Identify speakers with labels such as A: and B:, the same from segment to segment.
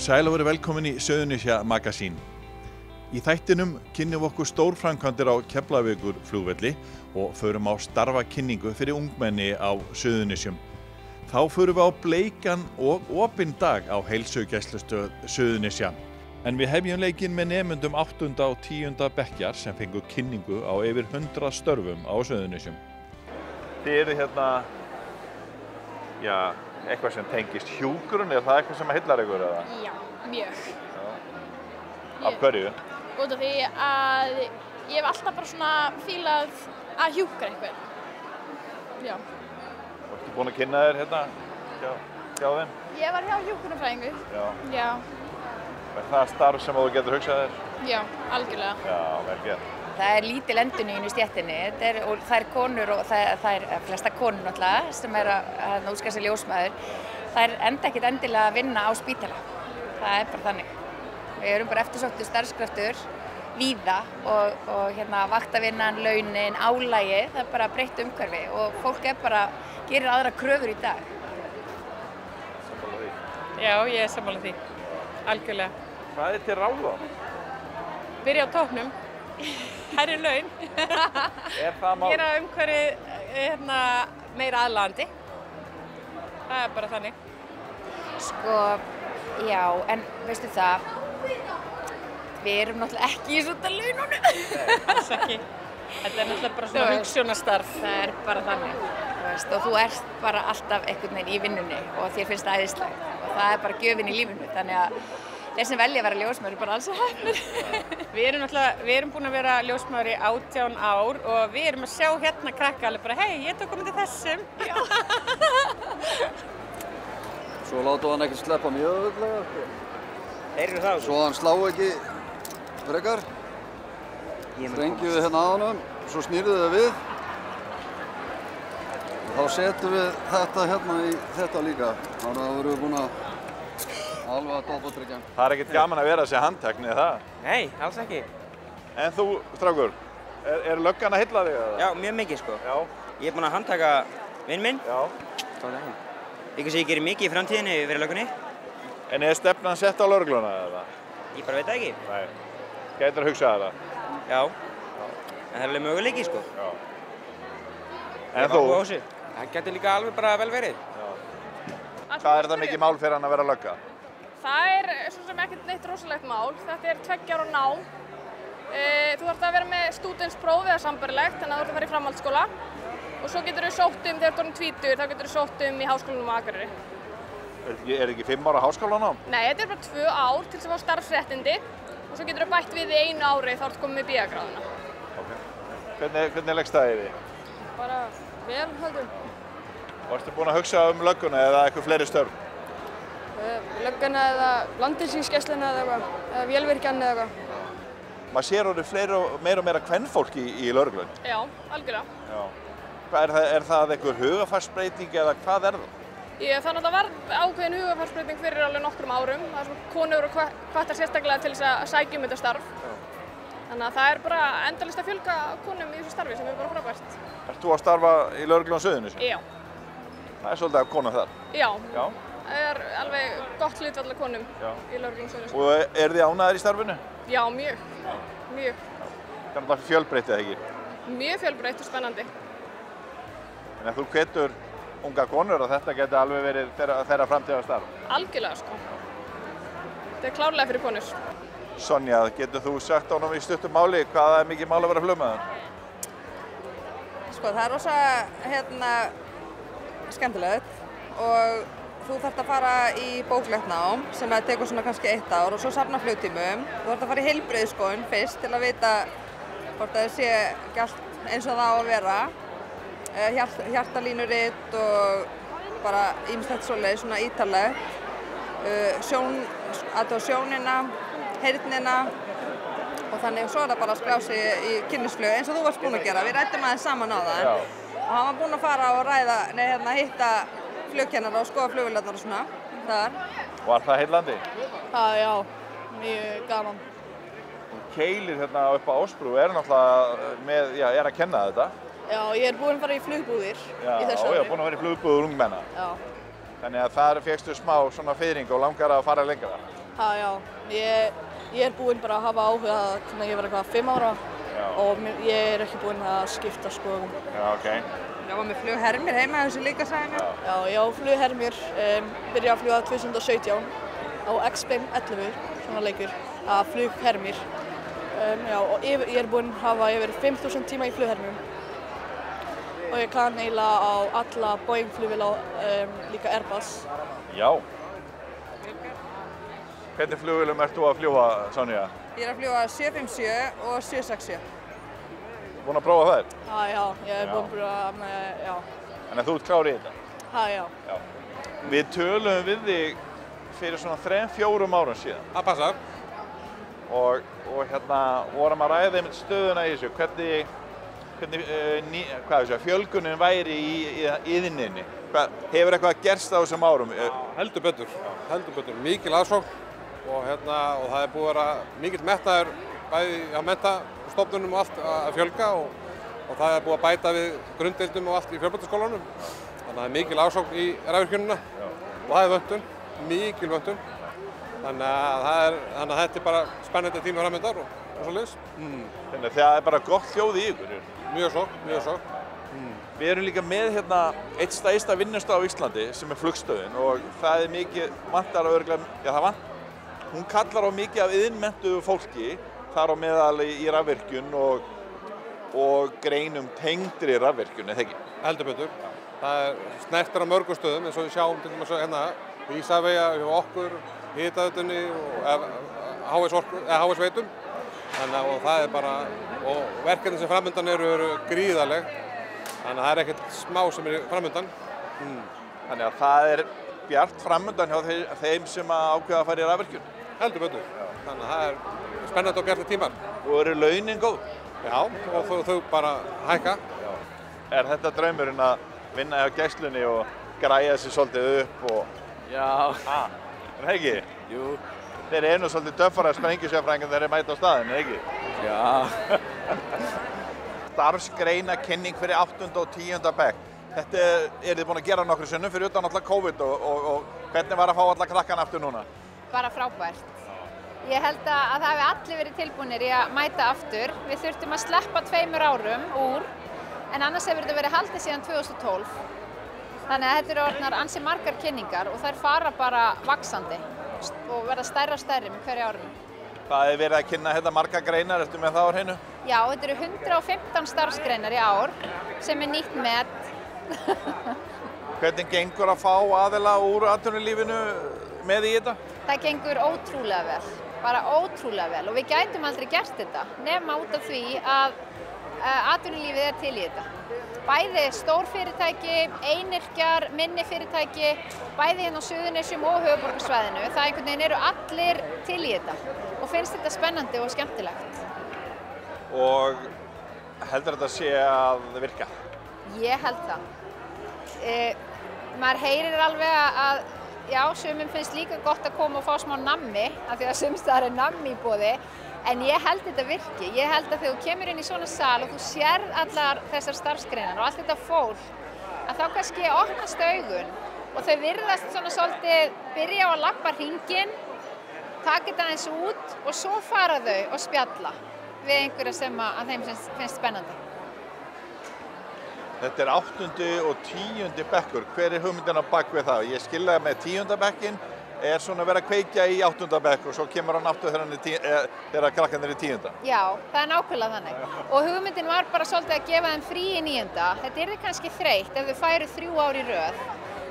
A: sæl og verið velkomin í Suðurnesja Magasín. Í þættinum kynnum við okkur stórframkvæmdir á Keflavíkurflugvelli og förum á starfakynningu fyrir ungmenni á Suðurnesjum. Þá förum við á bleikan og opinn dag á heilsugæslustöð Suðurnesja. En við hefjum leikinn með nemendum 8. og 10. bekkjar sem fengu kynningu á yfir 100 störfum á Suðurnesjum. Þið eru hérna, eitthvað sem tengist hjúkrun, það eitthvað sem heillar ykkur eða?
B: Já, mjög.
A: Af hverju?
B: Út af því að ég hef alltaf bara svona fílað að hjúkra einhvern. Já.
A: Varstu búin að kynna þér hérna hjá þeim?
B: Ég var hjá hjúkrunarfræðingu. Já.
A: Er það starf sem þú getur hugsað þér?
B: Já, algjörlega.
A: Já, vel gert.
C: Það er lítil endurnýjun í stéttinni og það er konur og það er flesta konur náttúrulega sem er að útskrifa sig ljósmæður. Það er enda ekkert endilega að vinna á spítala. Það er bara þannig. Við erum bara eftirsóttur starfskraftur víða og hérna vaktavinnan, launin, álagið, það er bara breytt umhverfi og fólk er bara gerir aðra kröfur í dag.
A: Sammála því?
D: Já, ég er sammála því. Algjörlega.
A: Hvað er til ráða?
D: Byrja á toppnum. Hærri laun.
A: Er það mál?
D: Gera umhverfið meira aðlaðandi. Það er bara þannig.
C: Sko, já, en veistu það, við erum náttúrulega ekki í svona laununum.
D: Nei, alls ekki. Þetta er náttúrulega bara svona hugsjónastarf.
C: Það er bara þannig, og þú ert bara alltaf einhvern veginn í vinnunni og þér finnst það æðislegt og það er bara gjöfin í lífinu, þannig að þeir sem velja að vera ljósmæður er bara alls heppnir.
D: Við erum búin að vera ljósmæður í 18 ár og við erum að sjá hérna krakka alveg bara, hei, ég tók til þessum.
E: Svo láta hann ekki sleppa mjög auðvitað.
F: Heyrðu það?
E: Svo hann slá ekki frekar. Strengjum við hérna á honum, svo snýrðu þið við. Þá setjum við þetta hérna í þetta líka. Þannig að við erum búin að alveg að doppeltryggja.
A: Það er ekkert gaman að vera þessi handtekni, er það?
F: Nei, alls ekki.
A: En þú, strákur, er löggan að heilla þig eða?
F: Já, mjög mikið sko.
A: Já.
F: Ég er búinn að handtaka vinn minn.
A: Já.
F: Eitthvað sem ég gerir mikið í framtíðinni fyrir löggunni.
A: En er stefnan sett á lögregluna eða?
F: Ég bara veit það ekki.
A: Nei. Gætir að hugsa það?
F: Já. En það er alveg möguleiki sko.
A: Já. En þú?
F: Það getur líka alveg bara vel verið.
A: Já. Hvað er það mikið mál fyrir hann að vera lögga?
B: Það er svo sem ekkert neitt rosalegt mál. Þetta er 2 ára nám. Þú þarft að vera með stúdentspróf eða sambærilegt, þannig að þú þarft að fara í framhaldsskóla. Og svo getur þú sótt þegar þú erum 20, þá getur þú sótt í Háskólanum á Akureyri.
A: Er ekki 5 ára háskólanám?
B: Nei, þetta er bara 2 ár til þess að fá starfsréttindi. Og svo getur þú bætt við í 1 ári þá ertu komið með BA-gráðuna.
A: Okay. Hvernig leggst það í því?
B: Bara vel, höldum.
A: Varstu búin að hugsa lögguna eða eitthvað fleiri störf?
B: Lögguna eða landhelgisgæsluna eða vélvirkjan eða eitthvað.
A: Maður sér orðið meira og meira kvenfólk í lögreglunni.
B: Já, algjörlega.
A: Já. Er það einhver hugarfarsbreyting eða hvað er það?
B: Þannig að það var ákveðin hugarfarsbreyting fyrir alveg nokkrum árum. Það er svona konur og hvattar sérstaklega til þess að sækja þetta starf. Já. Þannig að það er bara endalaust að fjölga konum í þessu starfi sem er bara frábært.
A: Ert þú að starfa í lögreglunni á Suðurnesjum?
B: Já.
A: Það er svolítið af konum þar?
B: Já.
A: Já.
B: Það er alveg gott hlutfall af konum í lögreglunni á Suðurnesjum.
A: Og eru þið ánægðir í starfinu?
B: Já, mjög. Mjög.
A: Það er náttúrulega fjölbreytt eða ekki?
B: Mjög fjölbreytt og spennandi.
A: En ef þú hvetur unga konur að þetta geti alveg verið þeirra framtíðarstarf?
B: Algjörlega sko. Þetta er klárlega fyrir konur.
A: Sonja, getur þú sagt honum í stuttu máli hvað er mikið mál að vera flugmaður?
G: Sko, það er rosa skemmtilegt og þú þarft að fara í bóklegt nám sem tekur svona kannski 1 ár og svo safna flugtímum. Þú þarft að fara í heilbrigðisskoðun fyrst til að vita hvort það sé ekki allt eins og það á að vera. Hjartalínurit og bara ýmislegt svoleiðis, svona ítarlegt. Sjónina, heyrnina og þannig svo er það bara að skrá sig í kynnisflug eins og þú varst búinn að gera. Við ræddum aðeins saman á það og hann var búinn að fara og hitta flugkennara og skoða flugvélarnar og svona þar.
A: Var það heillandi?
B: Já, mjög gaman.
A: Keilir hérna upp á Ásbrú er náttúrulega er að kenna þetta.
B: Já, ég er búinn að fara í flugbúðir í þessu ári.
A: Já, búinn að vera í flugbúður ungmenna.
B: Já.
A: Þannig að þar fékkstu smá svona fiðring og langar að fara lengra.
H: Já, ég búinn bara að hafa áhuga þannig að ég var eitthvað 5 ára og ég ekki búinn að skipta skoðum.
A: Já, ok.
G: Já, var með flughermir heima þessu líka, sagði mér.
H: Já, ég á flughermir, byrjaði að fljúga 2017 á X-Plane 11, svona leikur, að flughermir. Já, og ég búinn að hafa yfir 5.000 tíma í flughermum og ég kann eiginlega á alla Boeing flugvéla líka Airbus.
A: Já. Hvernig flugvélum ert þú að fljúga, Sonja?
G: Ég að fljúga 757 og 767.
A: Búin að prófa þær?
H: Já, ég búinn að prófa, já.
A: Þannig að þú ert klár í þetta?
H: Já.
A: Við töluðum við þig fyrir svona 3-4 árum síðan.
I: Það passar.
A: Og vorum að ræða einmitt stöðuna í þessu. Hvernig fjölgunin væri í iðninni. Hefur eitthvað gerst á þessum árum?
I: Heldur betur. Mikil aðsókn og það er búið að vera mikill metnaður bæði á menntastofnunum og allt að fjölga og það er búið að bæta við grunddeildum og allt í fjölbrautaskólanum. Þannig að það er mikil aðsókn í rafvirkjunina og það er vöntun, mikil vöntun. Þannig að þetta er bara spennandi tími framöndar og svoleiðis.
A: Þannig að það er bara gott hljóð í ykkur?
I: Mjög svo.
A: Við erum líka með eitt stærsta vinnustað á Íslandi sem er flugstöðin og það er mikið vantar að örgulega, hún kallar á mikið af iðnmenntuðu fólki þar á meðal í rafvirkjun og greinum tengdri rafvirkjun, eða ekki?
I: Heldur betur. Það er snertir á mörgum stöðum eins og við sjáum til dæmis í Ísafeyja, hjá okkur, Hitaveitunni og HS Veitum. Og það er bara, og verkefni sem framöndan eru gríðarleg. Þannig að það er ekkert smá sem er framöndan.
A: Þannig að það er bjart framöndan hjá þeim sem ákveða að fara í rafvirkjun?
I: Heldur betur. Þannig að það er spennandi og bjartlega tímar.
A: Og eru launin góð?
I: Já, og þau bara hækka.
A: Er þetta draumurinn að vinna hjá Gæslunni og græja sig svolítið upp og...
J: Já.
A: Er það ekki?
J: Jú.
A: Þeir eru svolítið töffara sprengjusérfræðingar þegar þeir mæta á staðinn, eða ekki?
J: Já.
A: Starfsgreinakynning fyrir 8. og 10. bekk. Þetta þið búin að gera nokkru sinnum fyrir utan alltaf COVID og hvernig var að fá alla krakkana aftur núna?
C: Bara frábært. Ég held að það hafi allir verið tilbúnir í að mæta aftur. Við þurftum að sleppa 2 árum úr, en annars hefur þetta verið haldið síðan 2012. Þannig að þetta eru orðnar ansi margar kynningar og þær fara bara vaxandi og verða stærri og stærri með hverju árinu.
A: Það er verið að kynna marga greinar, ertu með það á hreinu?
C: Já, þetta eru 115 starfsgreinar í ár sem er nýtt met.
A: Hvernig gengur að fá aðila úr atvinnulífinu með í þetta?
C: Það gengur ótrúlega vel, bara ótrúlega vel og við gætum aldrei gert þetta nema út af því að atvinnulífið er til í þetta. Bæði stór fyrirtæki, einyrkjar, minni fyrirtæki, bæði hérna á Suðurnesjum og höfuðborgarsvæðinu. Það einhvern veginn eru allir til í þetta og finnst þetta spennandi og skemmtilegt.
A: Og heldur þetta sé að virka?
C: Ég held það. Maður heyrir alveg að já, sumum finnst líka gott að koma og fá smá nammi af því að sums staðar er nammi í boði. En ég held þetta virki. Ég held að þegar þú kemur inn í svona sal og þú sérð allar þessar starfsgreinar og allt þetta fólk, að þá kannski opnast augun og þau virðast svona svolítið byrja á að labba hringinn, taka þetta aðeins út og svo fara þau og spjalla við einhverja sem að þeim finnst spennandi.
A: Þetta er 8. og 10. bekkur. Hver er hugmyndin á bak við það? Ég skilja með 10. bekkinn er svona verið að kveikja í 8. bekk og svo kemur hann aftur þegar krakkarnir er í 10.
C: Já, það er nákvæmlega þannig. Og hugmyndin var bara svolítið að gefa þeim frí í 9. Þetta yrði kannski þreytt ef þau færu 3 ár í röð.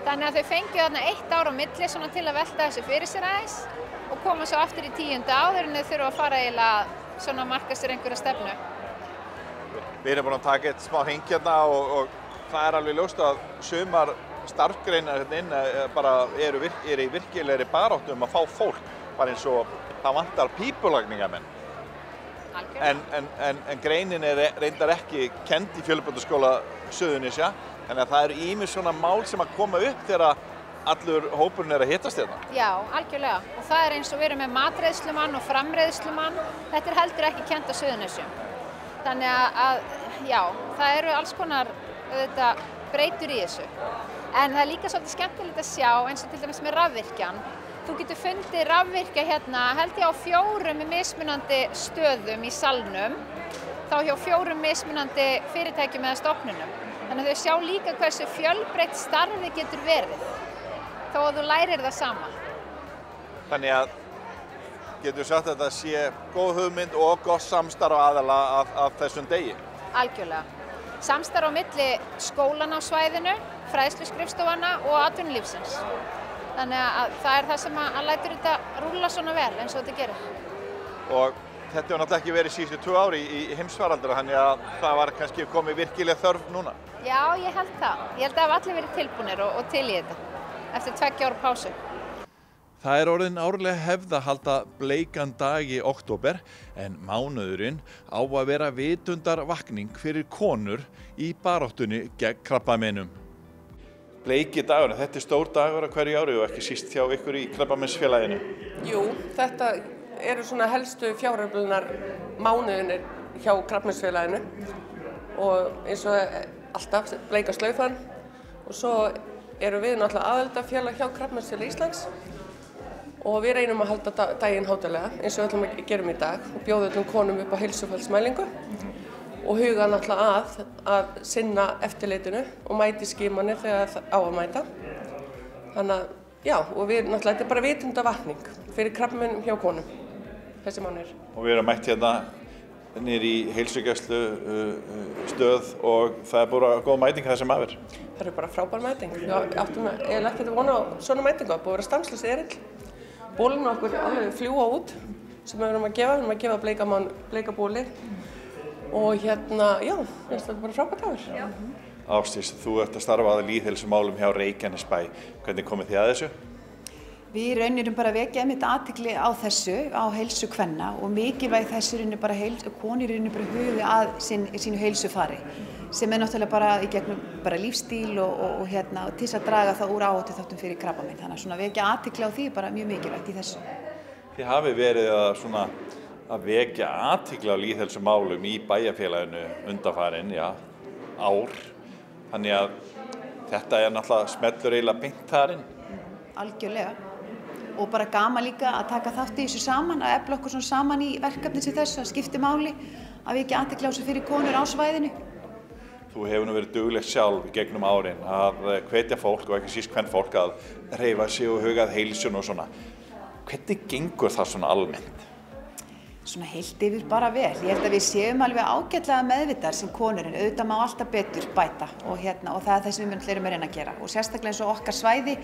C: Þannig að þau fengju þarna 1 ár á milli svona til að velta þessu fyrir sér aðeins og koma svo aftur í 10. áður en þau þurfa að fara eiginlega svona að marka sér einhverja stefnu.
A: Við erum búin að taka eitt smá hring hérna og það er alveg ljóst að sumar starfsgreinar hérna inn bara eru í virkilegri baráttu að fá fólk, bara eins og það vantar pípulagningamenn. En greinin er reyndar ekki kennd í Fjölbrautaskóla Suðurnesja, þannig að það eru ýmis svona mál sem að koma upp þegar allur hópurinn er að hittast hérna.
C: Já, algjörlega. Og það er eins og við erum með matreiðslumann og framreiðslumann. Þetta er heldur ekki kennt á Suðurnesjum. Þannig að já, það eru alls konar breytur í þessu. En það er líka svolítið skemmtilegt að sjá eins og til dæmis með rafvirkjan
K: þú getur fundið rafvirkja hérna, held ég á 4 mismunandi stöðum í salnum, þá hjá 4 mismunandi fyrirtækjum eða stofnunum. Þannig að þau sjá líka hversu fjölbreytt starfið getur verið, þó að þú lærir það sama.
A: Þannig að getur sagt að þetta sé góð hugmynd og gott samstarf aðalega af þessum degi?
K: Algjörlega. Samstarf á milli skólanna á svæðinu, fræðsluskrifstofana og atvinnulífsins. Þannig að það er það sem að lætur þetta rúlla svona vel eins og þetta gerir.
A: Og þetta hefur náttúrulega ekki verið síðustu 2 ári í heimsfaraldri, þannig að það var kannski komið virkilega þörf núna.
K: Já, ég held það. Ég held að hafa allir verið tilbúnir og til í þetta eftir 2 ára pásu.
A: Það er orðin árlega hefð að halda bleikan dag í október en mánuðurinn á að vera vitundarvakning fyrir konur í baráttunni gegn krabbameinum. Bleiki dagur, þetta er stór dagur á hverju ári og ekki síst hjá ykkur í Krabbameinsfélaginu.
L: Jú, þetta eru svona helstu fjáröflunar mánuðinir hjá Krabbameinsfélaginu og eins og alltaf bleika slaufan og svo erum við náttúrulega aðildafélag hjá Krabbameinsfélagi Íslands og við reynum að halda daginn hátíðlega eins og við ætlum að gerum í dag og bjóða öllum konum upp á heilsufallsmælingu og huga náttúrulega að sinna eftirlitinu og mæti skimanir þegar það á að mæta. Þannig að, já, og við náttúrulega, þetta er bara vitundavakning fyrir krabbameinum hjá konum, þessi mánuðir. Og
A: við erum mætt hérna niður í heilsugæslu stöð og það er bara góð mæting það sem aðver.
L: Það er bara frábær mæting. Við áttum eiginlega ekkert að vona á svona mætingu, það búið að vera stanslaus erill. Bólinu okkur alveg fljúa út sem við erum að gefa bleika bóli og hérna, já, þetta er bara frábært dagur.
A: Ásdís, þú ert að starfa að lýðheilsumálum hjá Reykjanesbæ. Hvernig komið þið að þessu?
M: Við rauninum bara vekja einmitt athygli á þessu, á heilsu kvenna og mikilvæg þessu rauninni bara konur rauninni bara hugi að sínu heilsufari sem er náttúrulega bara í gegnum bara lífstíl og hérna til þess að draga það úr áhættuþáttum fyrir krabbamein. Þannig að svona vekja athygli á því bara mjög mikilvægt í þessu.
A: Þið hafið verið að vekja athygli á lýðheilsumálum í bæjarfélaginu undanfarin, já, ár. Þannig að þetta er náttúrulega smellur eiginlega beint þarinn.
M: Algjörlega. Og bara gaman líka að taka þátt í þessu saman, að efla okkur svona saman í verkefni sem þessu, að skipti máli, að vekja athygli á þessu fyrir konur á svæðinu.
A: Þú hefur nú verið dugleg sjálf í gegnum árin að hvetja fólk og ekki síst kvenfólk að hreyfa sig og huga að heilsun og svona. Hvernig gengur það svona almennt?
M: Svona heilt yfir bara vel. Ég held að við séum alveg ágætlega meðvitaðar sem konur en auðvitað má alltaf betur bæta og það er það sem við erum að reyna að gera. Og sérstaklega eins og okkar svæði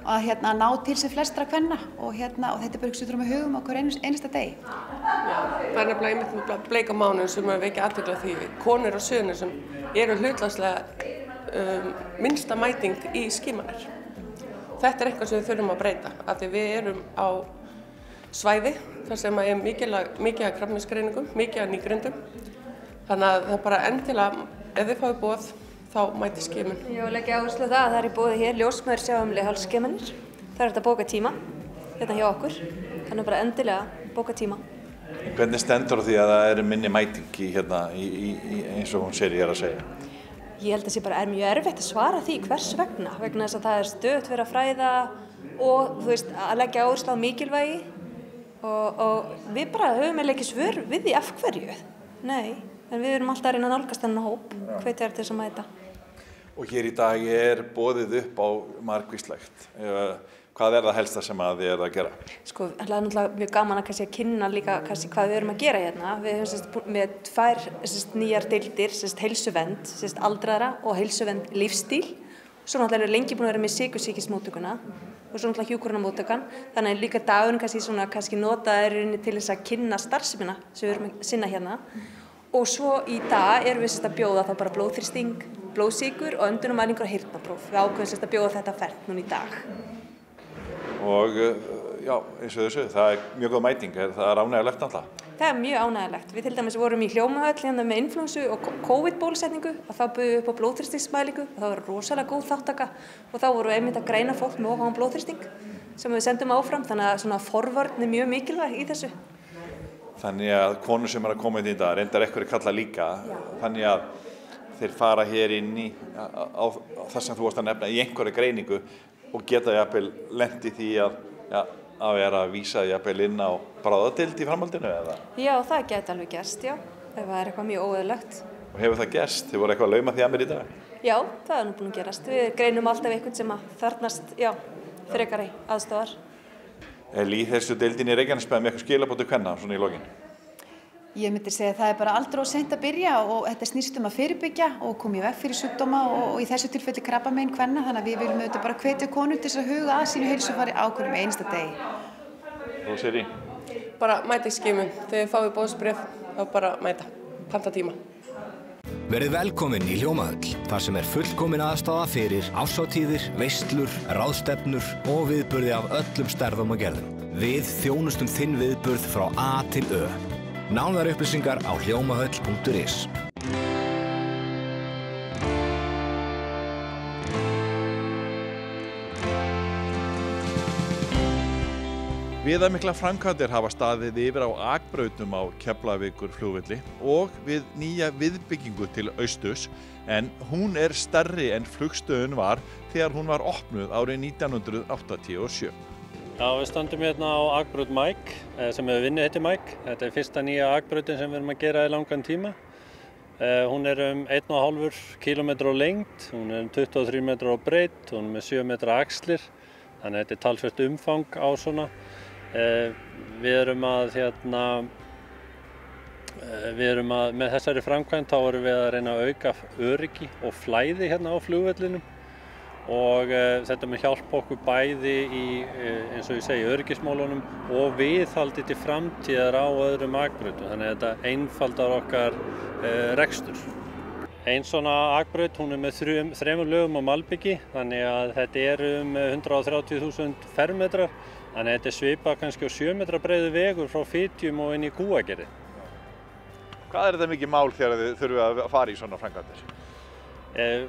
M: að ná til sem flestra kvenna og þetta er bara eitthvað sem við þurfum að huga okkur einasta degi.
L: Já, það er nefnilega einmitt með bleika mánuðinn sem að vekja athygli á því. Konur á Suðurnesjum eru hlutfallslega minnsta mæting í skimanir. Þetta er eitthvað sem við þurfum að breyta af því við erum á svæði þar sem er mikið af krabbameinsgreiningum, mikið af nýgrindum. Þannig að það er bara endilega, ef þið fáið boð, þá mæti skimun.
N: Ég vil leggja áherslu á það í boði hér ljósmæður sjá leghálsskimanir. Það er hægt að bóka tíma hérna hjá okkur. Þannig bara endilega bóka tíma.
A: Hvernig stendur því að það er minni mæting hérna eins og hún Sirrý er að segja?
N: Ég held að það bara mjög erfitt að svara því hvers vegna þess að það er stöðugt verið að fræða og þú veist að leggja áherslu á mikilvægi og við bara höfum ekki svör við því af hverju. Nei, en við erum alltaf að reyna að nálgast þennan hóp, hvetja til þess að mæta.
A: Og hér í dag er boðið upp á margvíslegt. Hvað er það helsta sem þið eruð að gera?
N: Sko, það er náttúrulega mjög gaman að kynna líka hvað við erum að gera hérna. Við höfum með 2 nýjar deildir, heilsuvernd, aldraðra og heilsuvernd lífstíl. Svo náttúrulega erum við lengi búin að vera með sykursýkismóttökuna og svo náttúrulega hjúkrunarmóttökan. Þannig að líka dagurinn notaður til þess að kynna starfsemina sem við erum að sinna hérna. Og svo í dag erum við að bjóða þá bara blóðþrýsting, blóðsykur og öndunarmælingar og heyrnarpróf. Við ákveðum að bjóða þetta fernt núna í dag.
A: Og já, eins og þessu, það er mjög góð mæting, það er ánægjulegt náttúrulega.
N: Það er mjög ánægjulegt. Við til dæmis vorum í Hljómahöll hérna með inflúensu og COVID-bólusetningu og þá buðum við upp á blóðþrýstingsmælingu og það var rosalega góð þátttaka og þá vorum við einmitt að greina fólk með of háan blóðþrýsting sem við sendum áfram, þannig að svona forvörn er mjög mikilvæg í þessu.
A: Þannig að konur sem er að koma inn í dag, reyndar einhverjir kalla líka, þannig að þeir fara hér inn á það sem þú varst að nefna í einhverja greiningu og geta jafnvel lent í því að að vera að vísa jafnvel inn á bráðadeild í framhaldinu eða?
N: Já, það gæti alveg gerst, já, ef það eitthvað mjög óeðlilegt.
A: Og hefur það gerst? Þið voru eitthvað að lauma því að mér í dag?
N: Já, það nú búin að gerast. Við greinum alltaf einhvern sem að þarfnast, frekari aðstofar.
A: Lýðheilsudeildin í Reykjanesbæ með eitthvað skilaboð til kvenna svona í lokin?
M: Ég myndi segja að það bara aldrei of seint að byrja og þetta snýst að fyrirbyggja og koma í veg fyrir sjúkdóma og í þessu tilfelli krabbamein kvenna, þannig að við viljum auðvitað bara hvetja konur til að huga að sínu heilsufari á hverjum einasta degi.
A: Róseri?
L: Bara mæta í skimun. Þegar þið fáið boðsbréf, þá bara mæta. Panta tíma.
O: Verið velkomin í Hljómahöll, þar sem fullkomin aðstaða fyrir árshátíðir, veislur, ráðstefnur og viðburði af öllum stærðum og gerðum. Við þjónustum þinn viðburð frá A til Ö. Nánari upplýsingar á hljómahöll.is.
A: Viðamiklar framkvæmdir hafa staðið yfir á akbrautum á Keflavíkurflugvelli og við nýja viðbyggingu til austurs, en hún stærri en flugstöðin var þegar hún var opnuð árið 1987.
P: Já, við stöndum hérna á akbraut Mike, sem hefur vinnuheiti Mike. Þetta fyrsta nýja akbrautin sem við erum að gera í langan tíma. Hún 1,5 kílómetra á lengd, hún 23 metra á breidd, hún með 7 metra axlir, þannig að þetta talsvert umfang á svona. Við erum með þessari framkvæmd, þá erum við að reyna að auka öryggi og flæði hérna á flugvellinum. Og þetta mun hjálpa okkur bæði í, eins og ég segi, öryggismálunum og viðhaldi til framtíðar á öðrum akbrautum. Þannig að þetta einfaldar okkar rekstur. Ein svona akbraut, hún með 3 lögum á malbyggi, þannig að þetta 130.000 fermetrar. Þannig að þetta svipað kannski á 7 metra breiður vegur frá Fitjum og inn í Kúagerði.
A: Hvað þetta mikið mál þegar þið þurfið að fara í svona framkvæmdir?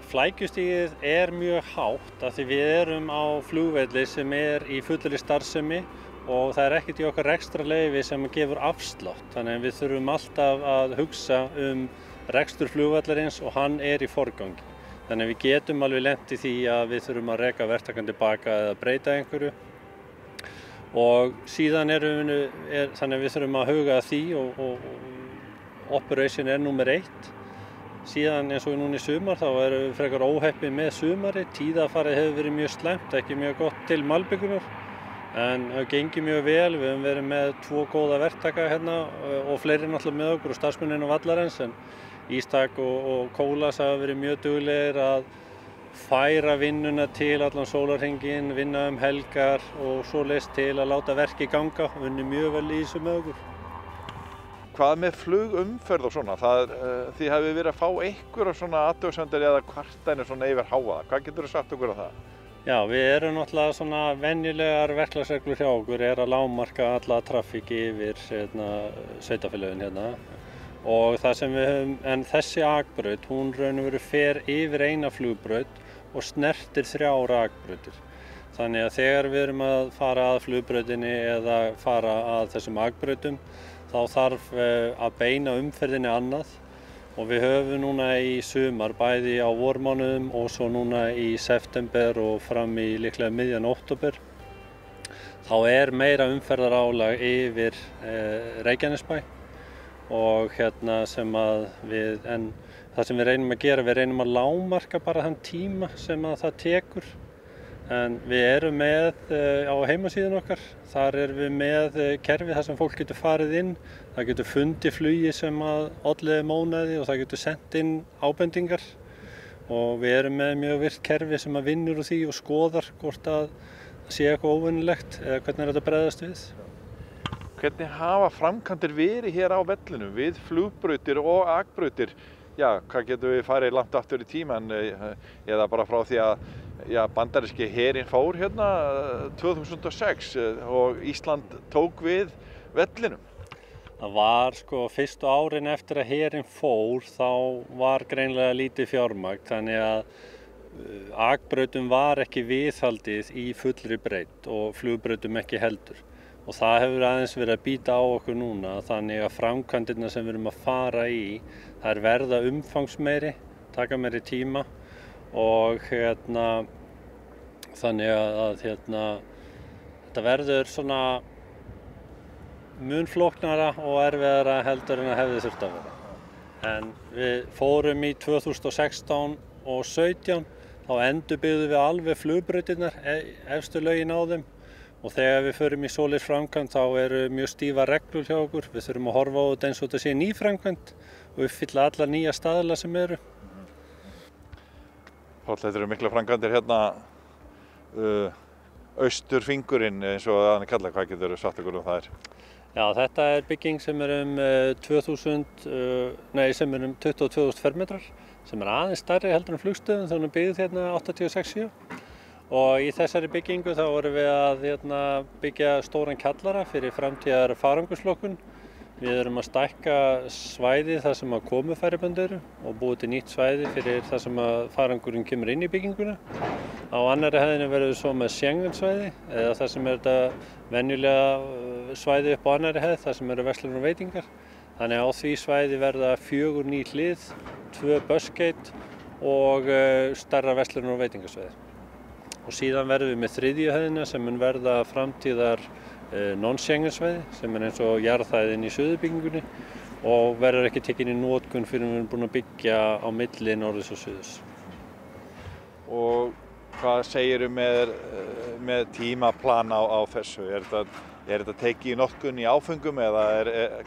P: Flækjustigið mjög hátt af því við erum á flugvelli sem í fullri starfsemi og það ekkert í okkar rekstrarleyfi sem gefur afslátt. Þannig að við þurfum alltaf að hugsa rekstur flugvallarins og hann í forgangi. Þannig að við getum alveg lent í því að við þurfum að reka verktakann tilbaka eða breyta einhverju. Og síðan þannig að við þurfum að huga að því og operation númer 1. Síðan eins og núna í sumar þá erum við frekar óheppið með sumari. Tíðarfarið hefur verið mjög slæmt, ekki mjög gott til malbyggunar. En það gengið mjög vel, við höfum verið með 2 góða verktaka hérna og fleiri náttúrulega með okkur og starfsmennina vallarins. En Ístak og Kólas hafa verið mjög duglegir að færa vinnuna til allan sólarhringinn, vinna helgar og svoleiðis til að láta verkið ganga. Unni mjög vel í þessu með okkur.
A: Hvað með flugumferð og svona? Þið hafið verið að fá einhverja svona athugasemdir eða kvartanir svona yfir háa. Hvað getur þú sagt okkur á það?
P: Já, við erum náttúrulega svona venjulegar verklagsreglur hjá okkur að lágmarka alla trafík yfir sveitarfélögin hérna. Og það sem við höfum, en þessi akbraut, hún raun og veru fer yfir eina flugbraut og snertir 3 akbrautir. Þannig að þegar við erum að fara að flugbrautinni eða fara að þessum akbrautum, þá þarf að beina umferðinni annað og við höfum núna í sumar, bæði á vormánuðum og svo núna í september og fram í líklega miðjan október. Þá meira umferðarálag yfir Reykjanesbæ og það sem við reynum að gera, við reynum að lágmarka bara þann tíma sem það tekur. En við erum með á heimasíðun okkar, þar erum við með kerfi þar sem fólk getur farið inn, það getur fundið flugi sem olli mótnæði og það getur sendt inn ábendingar og við erum með mjög virkt kerfi sem vinnur úr því og skoðar hvort það sé eitthvað óvenjulegt eða hvernig þetta bregðast við.
A: Hvernig hafa framkvæmdir verið hér á vellinum við flugbrautir og akbrautir? Já, hvað getum við farið langt aftur í tímann eða bara frá því að bandaríski herinn fór hérna 2006 og Ísland tók við vellinum?
P: Það var fyrstu árin eftir að herinn fór, þá var greinilega lítið fjármagn, þannig að akbrautum var ekki viðhaldið í fullri breidd og flugbrautum ekki heldur. Og það hefur aðeins verið að bíta á okkur núna, þannig að framkvæmdirnar sem við erum að fara í, þær verða umfangsmeiri, taka meiri tíma og þannig að Þetta verður svona mun flóknara og erfiðara heldur en að hefði þurft að vera. En við fórum í 2016 og 17, þá endurbyggðum við alveg flugbrautirnar, efstu lögin á þeim. Og þegar við förum í svoleiðis framkvæmd þá eru mjög stífar reglur hjá okkur. Við þurfum að horfa á þetta eins og þetta sé ný framkvæmd og uppfylla alla nýja staðla sem eru.
A: Páll, þetta eru mikla framkvæmdir hérna, austurfingurinn eins og það er kallað, hvað getur þú sagt okkur það er?
P: Já, þetta er bygging sem er um 22.000 fermetrar, sem er aðeins stærri heldur en flugstöðin, þannig að byggð hérna 86-7. Og í þessari byggingu þá vorum við að byggja stóran kjallara fyrir framtíðar farangurslokun. Við erum að stækka svæði þar sem að komufæribönd eru og búið til nýtt svæði fyrir þar sem að farangurinn kemur inn í bygginguna. Á annarri hæðinni verður við svo með Schengen-svæði, eða þar sem er þetta venjulega svæði upp á annarri hæð, þar sem eru verslanir og veitingar. Þannig að á því svæði verða 4 ný hlið, 2 busgate og stærra verslanir og veitingasvæði. Og síðan verðum við með 3. hæðina sem mun verða framtíðar non-Schengen-svæði sem er eins og jarðhæðin í suðurbyggingunni og verður ekki tekin í notkun fyrir við erum búin að byggja á milli norðurs og suðurs.
A: Og hvað segirðu með tímaplan á þessu? Er þetta tekið í notkun í áföngum eða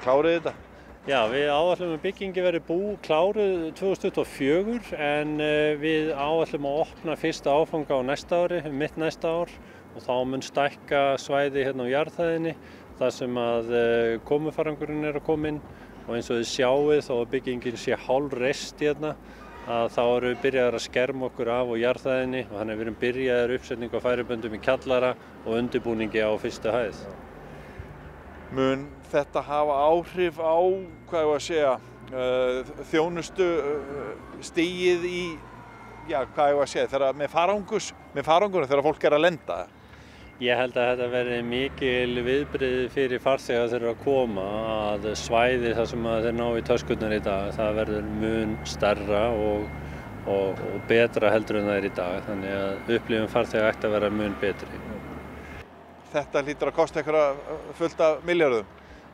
A: klárið þetta?
P: Já, við áætlum að byggingi verði kláruð 2024 en við áætlum að opna fyrsta áfanga á næsta ári, mitt næsta ár og þá mun stækka svæði hérna á jarðhæðinni þar sem að komufarangurinn er að koma inn og eins og þið sjáið þó að byggingin sé hálfreist hérna að þá eru við byrjaðir að skerma okkur af á jarðhæðinni og þannig við erum byrjaðir uppsetningu á færiböndum í kjallara og undirbúningi á fyrstu hæð.
A: Mun þetta hafa áhrif á, hvað ég að segja, þjónustu stigið í, hvað ég að segja, með farangur þegar fólk er að lenda?
P: Ég held að þetta verði mikil viðbrigði fyrir farþega þegar að koma að svæði þar sem þeir ná í töskurnar í dag, það verður mun stærra og betra heldur en það er í dag, þannig að upplifun farþega ætti að vera mun betri.
A: Þetta hlýtur að kosta eitthvað fullt af milljörðum?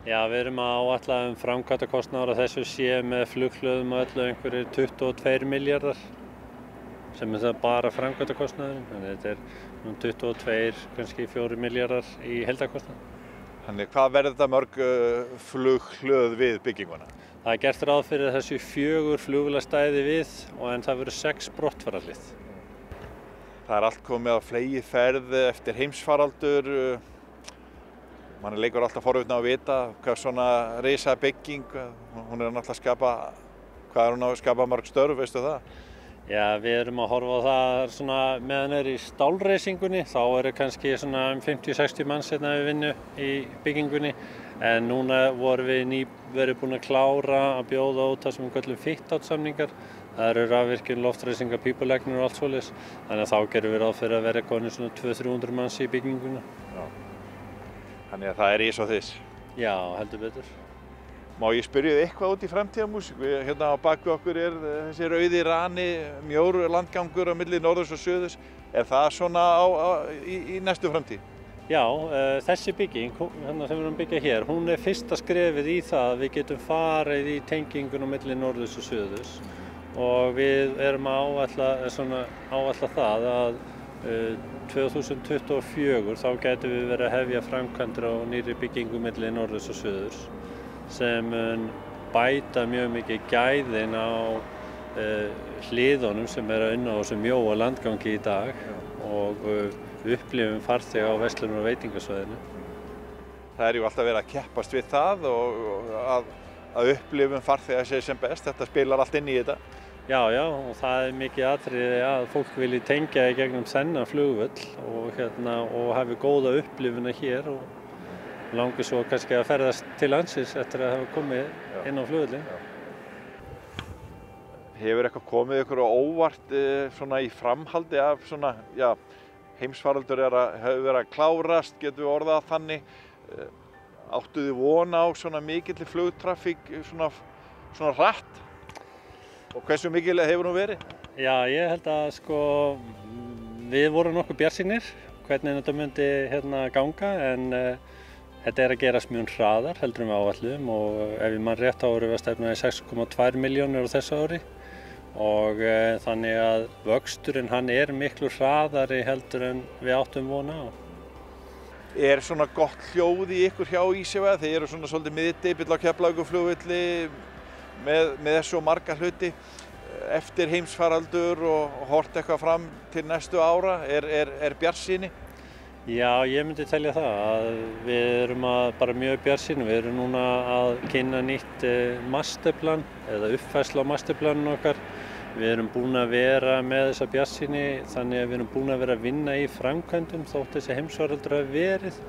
P: Já, við erum að áætla framkvæmdakostnaður á þessu sé með flughlöðum og öllu einhverjir 22 milljarðar sem er það bara framkvæmdakostnaðurinn. Þannig að þetta er 22, kannski 4 milljarðar í heildarkostnað.
A: Þannig hvað verður þetta mörg flughlöð við bygginguna?
P: Það er gert ráð fyrir þessu 4 flugvélastæði við en það verður 6 brottfararhlið.
A: Það er allt komið á fleygiferð eftir heimsfaraldur. Man leikur alltaf forvitna að vita hvað svona risa bygging, hún er náttúrulega hvað er hún að skapa mörg störf, veistu það?
P: Já, við erum að horfa á það svona meðan er í stálreisingunni, þá eru kannski svona 50-60 manns hérna við vinnu í byggingunni. En núna vorum við verið búin að klára að bjóða út það sem við köllum fit-out-samningar. Það eru rafvirkjun, loftræsingar, pípulegnir og allt svoleiðis. Þannig að þá gerum við ráð fyrir að vera komin svona 200-300 manns í bygginguna.
A: Já. Þannig að það er ís og þess?
P: Já, heldur betur.
A: Má ég spyrja þig eitthvað út í framtíðarmúsík? Hérna á bakvið okkur er þessi rauði rani, mjór landgangur á milli norðurs og suðurs. Er það svona í næstu framtíð?
P: Já, þessi bygging, hérna sem við erum að byggja hér, hún er fyrsta skrefið í það að við getum farið í tengingun á milli norðurs og suðurs. Og við erum að áætla það að 2024 þá gætum við verið að hefja framkvæmdir á nýrri byggingu milli norðurs og suðurs sem mun bæta mjög mikið gæðin á hliðunum sem er að unna á þessum mjóa landgangi í dag og upplifum farþega á verslunum og veitingasvæðinu.
A: Það er ju alltaf verið að keppast við það og að upplifum farþega sé sem best, þetta spilar allt inn í þetta.
P: Já, og það er mikið atriði að fólk vilji tengja í gegnum þennan flugvöll og hafi góða upplifuna hér og langi svo kannski að ferðast til landsins eftir að hafa komið inn á flugvöllin.
A: Hefur eitthvað komið ykkur á óvart svona í framhaldi af svona, heimsfaraldur hefur verið að klárast, getur við orðað þannig. Áttu þið von á svona mikilli flugtrafík svona hratt? Og hversu mikil hefur hún verið?
P: Já, ég held að við vorum nokkuð bjartsýnir hvernig þetta myndi ganga en þetta að gerast mjög hraðar heldur við áætluðum og ef ég man rétt þá erum við að stefna í 6,2 milljónir á þessu ári og þannig að vöxturinn hann miklu hraðari heldur en við áttum vona á.
A: Svona gott hljóð í ykkur hjá Ísafirði? Þeir eru svona svolítið miðdeypill á Keflavíkurflugvelli með þessu marga hluti eftir heimsfaraldur og horft eitthvað fram til næstu ára. Er bjartsýni?
P: Já, ég myndi telja það að við erum bara mjög bjartsýn. Við erum núna að kynna nýtt masterplan eða uppfærslu á masterplaninu okkar. Við erum búin að vera með þessa bjartsýni þannig að við erum búin að vera að vinna í framkvæmdum þótt þessi heimsfaraldur hafi verið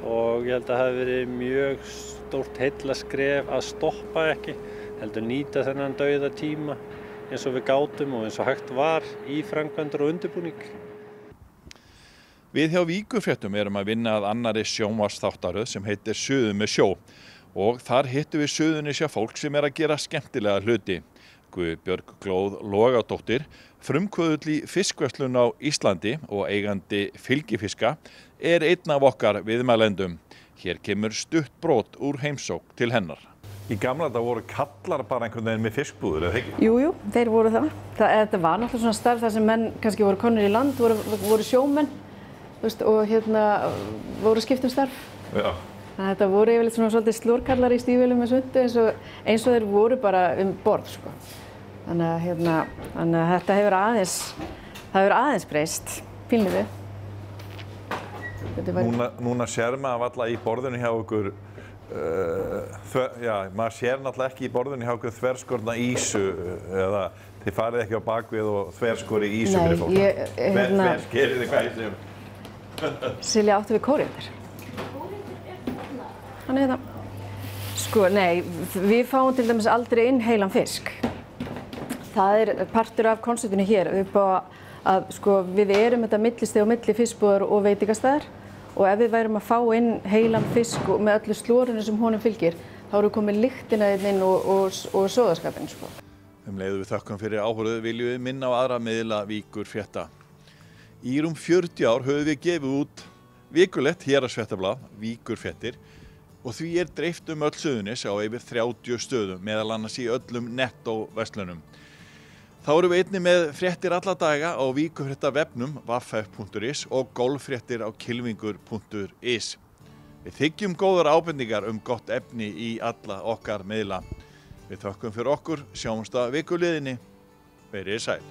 P: og ég held að það hafi verið mjög stórt heillaskref að stoppa ekki, heldur nýta þennan dauða tíma eins og við gátum og eins og hægt var í framkvæmdur og undirbúning.
A: Við hjá Víkurfréttum erum að vinna að annarri sjónvarpsþáttaröð sem heitir Suður með sjó og þar hittum við Suðurnesja fólk sem að gera skemmtilega hluti. Guðbjörg Glóð Logadóttir, frumkvöðull í fiskverslun á Íslandi og eigandi fylgifiska, einn af okkar viðmælendum. Hér kemur stutt brot úr heimsókn til hennar. Í gamla þetta voru kallar bara einhvern veginn með fiskbúður, eða ekki?
Q: Jú, þeir voru það. Þetta var náttúrulega svona starf þar sem menn kannski voru komnir í land, voru sjómenn og voru skipt starf. Já. Þannig að þetta voru yfirleitt svona svolítið slórkallar í stígvélum með sundu eins og þeir voru bara borð, sko. Þannig að þetta hefur aðeins breyst, pínlítið.
A: Núna sér maður alltaf í borðinu hjá okkur, maður sér náttúrulega ekki í borðinu hjá okkur þverskorna ísu eða þið farið ekki á bakvið og þverskori ísu fyrir fólk. Þverskerið þið hvað ég segum?
Q: Silja, áttu við kóríander? Þannig þetta. Sko, nei, við fáum til dæmis aldrei inn heilan fisk. Það partur af konseptinu hér upp á að sko, við erum þetta millistið á milli fiskbúðar og veitingastæðar og ef við værum að fá inn heilan fisk með öllu slorinu sem honum fylgir, þá erum við komið lyktina inn og sóðaskapinn. Sko.
A: Leið við þökkum fyrir áhorfið viljum við minna á aðra miðla Víkurfrétta. Í rúm 40 ár höfum við gefið út vikulegt héraðsfréttablað, Víkurfréttir, og því dreift öll Suðurnes á yfir 30 stöðum, meðal annars í öllum nettóverslunum. Þá erum við einnig með fréttir alla daga á Víkurfréttavefnum vaff.is og golffréttir á kylfingur.is. Við þiggjum góðar ábendingar gott efni í alla okkar miðla. Við þökkum fyrir okkur, sjáumst að vikuliðinni. Verið sæl.